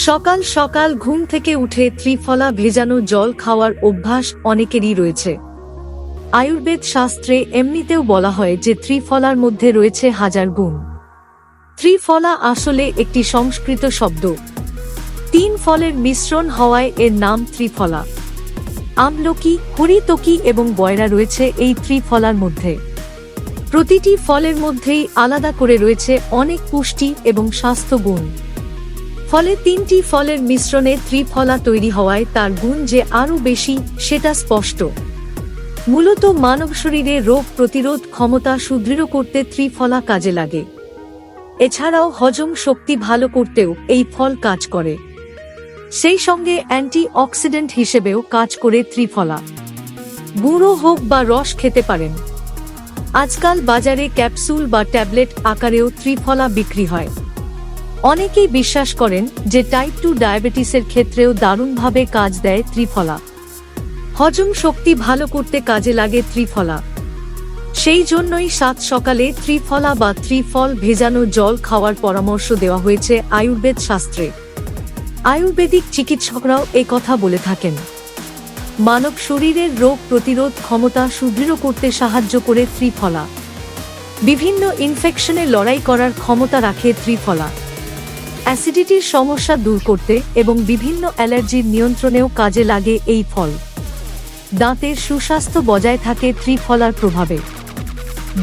সকাল সকাল ঘুম থেকে উঠে ত্রিফলা ভেজানো জল খাওয়ার অভ্যাস অনেকেরই রয়েছে। আয়ুর্বেদ শাস্ত্রে এমনিতেও বলা হয় যে ত্রিফলার মধ্যে রয়েছে হাজার গুণ। ত্রিফলা আসলে একটি সংস্কৃত শব্দ। তিন ফলের মিশ্রণ হওয়ায় এর নাম ত্রিফলা। আমলকি, হরিতকি এবং বয়রা রয়েছে এই ত্রিফলার মধ্যে। প্রতিটি ফলের মধ্যেই আলাদা করে রয়েছে অনেক পুষ্টি এবং স্বাস্থ্য গুণ। ফলে তিনটি ফলের মিশ্রণে ত্রিফলা তৈরি হওয়ায় তার গুণ যে আরও বেশি সেটা স্পষ্ট। মূলত মানব শরীরে রোগ প্রতিরোধ ক্ষমতা সুদৃঢ় করতে ত্রিফলা কাজে লাগে। এছাড়াও হজম শক্তি ভালো করতেও এই ফল কাজ করে। সেই সঙ্গে অ্যান্টি অক্সিডেন্ট হিসেবেও কাজ করে ত্রিফলা। গুঁড়ো হোক বা রস খেতে পারেন। আজকাল বাজারে ক্যাপসুল বা ট্যাবলেট আকারেও ত্রিফলা বিক্রি হয়। অনেকেই বিশ্বাস করেন যে টাইপ 2 ডায়াবেটিসের ক্ষেত্রেও দারুণভাবে কাজ দেয় ত্রিফলা। হজম শক্তি ভালো করতে কাজে লাগে ত্রিফলা। সেই জন্যই সাত সকালে ত্রিফলা বা ত্রিফল ভেজানো জল খাওয়ার পরামর্শ দেওয়া হয়েছে আয়ুর্বেদ শাস্ত্রে। আয়ুর্বেদিক চিকিৎসকরাও কথা বলে থাকেন। মানব শরীরের রোগ প্রতিরোধ ক্ষমতা সুদৃঢ় করতে সাহায্য করে ত্রিফলা। বিভিন্ন ইনফেকশনে লড়াই করার ক্ষমতা রাখে ত্রিফলা। অ্যাসিডিটির সমস্যা দূর করতে এবং বিভিন্ন অ্যালার্জির নিয়ন্ত্রণেও কাজে লাগে এই ফল। দাঁতের সুস্বাস্থ্য বজায় থাকে ত্রিফলার প্রভাবে।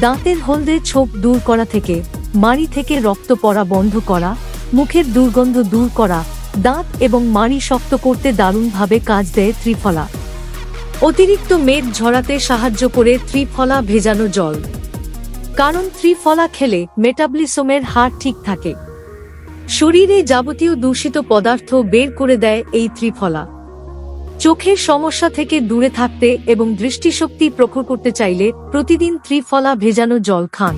দাঁতের হলদে ছোপ দূর করা থেকে মাড়ি থেকে রক্ত পড়া বন্ধ করা, মুখের দুর্গন্ধ দূর করা, দাঁত এবং মাড়ি শক্ত করতে দারুণভাবে কাজ দেয় ত্রিফলা। অতিরিক্ত মেদ ঝরাতে সাহায্য করে ত্রিফলা ভেজানো জল। কারণ ত্রিফলা খেলে মেটাবলিজমের হার ঠিক থাকে। শরীরে যাবতীয় দূষিত পদার্থ বের করে দেয় এই ত্রিফলা। চোখের সমস্যা থেকে দূরে থাকতে এবং দৃষ্টিশক্তি প্রখর করতে চাইলে প্রতিদিন ত্রিফলা ভেজানো জল খান।